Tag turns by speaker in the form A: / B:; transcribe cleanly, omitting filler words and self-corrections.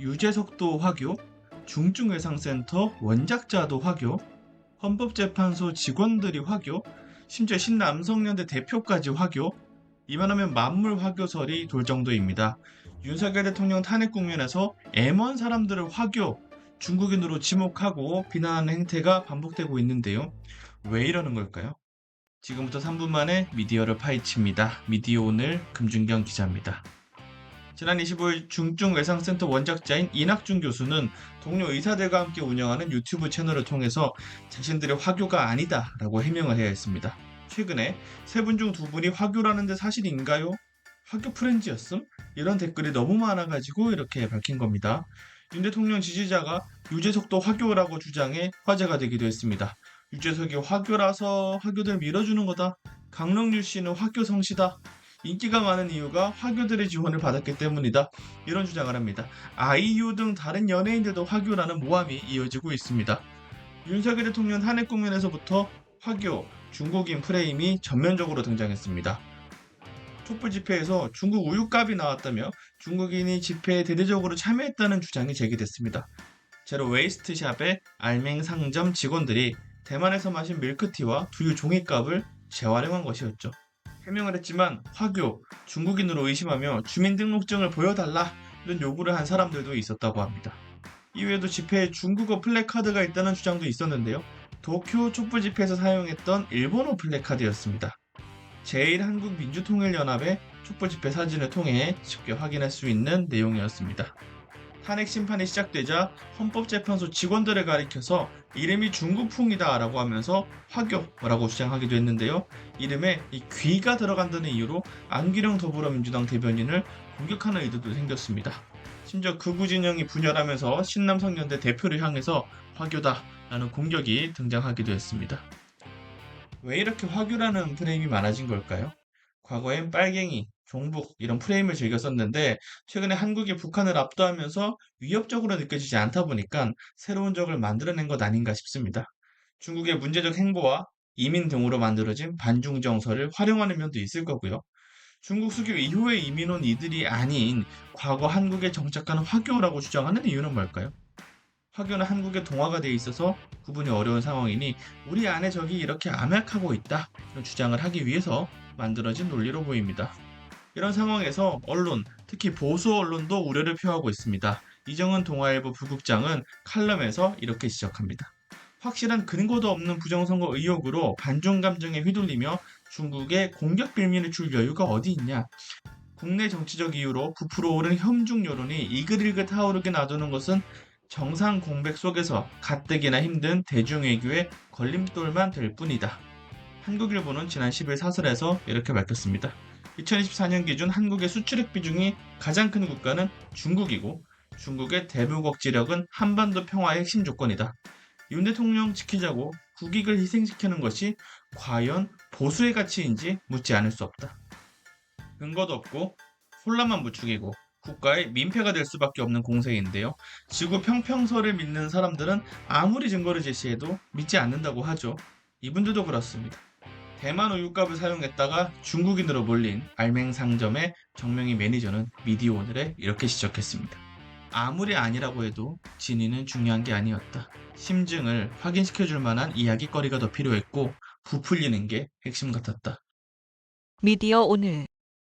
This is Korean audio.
A: 유재석도 화교, 중증외상센터 원작자도 화교, 헌법재판소 직원들이 화교, 심지어 신남성연대 대표까지 화교, 이만하면 만물 화교설이 돌 정도입니다. 윤석열 대통령 탄핵 국면에서 M1 사람들을 화교, 중국인으로 지목하고 비난하는 행태가 반복되고 있는데요. 왜 이러는 걸까요? 지금부터 3분 만에 미디어를 파헤칩니다. 미디어 오늘 금준경 기자입니다. 지난 25일 중증외상센터 원작자인 이낙준 교수는 동료 의사들과 함께 운영하는 유튜브 채널을 통해서 자신들의 화교가 아니다라고 해명을 해야 했습니다. 최근에 세 분 중 두 분이 화교라는데 사실인가요? 화교 프렌즈였음? 이런 댓글이 너무 많아가지고 이렇게 밝힌 겁니다. 윤 대통령 지지자가 유재석도 화교라고 주장해 화제가 되기도 했습니다. 유재석이 화교라서 화교들 밀어주는 거다. 강릉유 씨는 화교 성시다. 인기가 많은 이유가 화교들의 지원을 받았기 때문이다. 이런 주장을 합니다. 아이유 등 다른 연예인들도 화교라는 모함이 이어지고 있습니다. 윤석열 대통령 탄핵 국면에서부터 화교, 중국인 프레임이 전면적으로 등장했습니다. 촛불 집회에서 중국 우유값이 나왔다며 중국인이 집회에 대대적으로 참여했다는 주장이 제기됐습니다. 제로 웨이스트 샵의 알맹 상점 직원들이 대만에서 마신 밀크티와 두유 종이값을 재활용한 것이었죠. 해명을 했지만 화교, 중국인으로 의심하며 주민등록증을 보여달라 이런 요구를 한 사람들도 있었다고 합니다. 이외에도 집회에 중국어 플래카드가 있다는 주장도 있었는데요. 도쿄 촛불 집회에서 사용했던 일본어 플래카드였습니다. 제1한국민주통일연합의 촛불 집회 사진을 통해 쉽게 확인할 수 있는 내용이었습니다. 탄핵 심판이 시작되자 헌법재판소 직원들을 가리켜서 이름이 중국풍이다라고 하면서 화교라고 주장하기도 했는데요. 이름에 이 귀가 들어간다는 이유로 안기령 더불어민주당 대변인을 공격하는 의도도 생겼습니다. 심지어 극우 진영이 분열하면서 신남성연대 대표를 향해서 화교다라는 공격이 등장하기도 했습니다. 왜 이렇게 화교라는 프레임이 많아진 걸까요? 과거엔 빨갱이, 종북 이런 프레임을 즐겨 썼는데 최근에 한국이 북한을 압도하면서 위협적으로 느껴지지 않다 보니까 새로운 적을 만들어낸 것 아닌가 싶습니다. 중국의 문제적 행보와 이민 등으로 만들어진 반중 정서를 활용하는 면도 있을 거고요. 중국 수교 이후에 이민 온 이들이 아닌 과거 한국에 정착한 화교라고 주장하는 이유는 뭘까요? 화교는 한국의 동화가 돼 있어서 구분이 어려운 상황이니 우리 안에 적이 이렇게 암약하고 있다 이런 주장을 하기 위해서 만들어진 논리로 보입니다. 이런 상황에서 언론, 특히 보수 언론도 우려를 표하고 있습니다. 이정은 동아일보 부국장은 칼럼에서 이렇게 지적합니다. 확실한 근거도 없는 부정선거 의혹으로 반중 감정에 휘둘리며 중국에 공격 빌미를 줄 여유가 어디 있냐. 국내 정치적 이유로 부풀어 오른 혐중 여론이 이글이글 타오르게 놔두는 것은 정상 공백 속에서 가뜩이나 힘든 대중외교의 걸림돌만 될 뿐이다. 한국일보는 지난 10일 사설에서 이렇게 밝혔습니다. 2024년 기준 한국의 수출액 비중이 가장 큰 국가는 중국이고 중국의 대북 억지력은 한반도 평화의 핵심 조건이다. 윤 대통령 지키자고 국익을 희생시키는 것이 과연 보수의 가치인지 묻지 않을 수 없다. 근거도 없고 혼란만 부추기고 국가의 민폐가 될 수밖에 없는 공세인데요. 지구 평평설을 믿는 사람들은 아무리 증거를 제시해도 믿지 않는다고 하죠. 이분들도 그렇습니다. 대만 우유값을 사용했다가 중국인으로 몰린 알맹상점의 정명희 매니저는 미디어 오늘에 이렇게 지적했습니다. 아무리 아니라고 해도 진위는 중요한 게 아니었다. 심증을 확인시켜줄 만한 이야기거리가 더 필요했고 부풀리는 게 핵심 같았다.
B: 미디어 오늘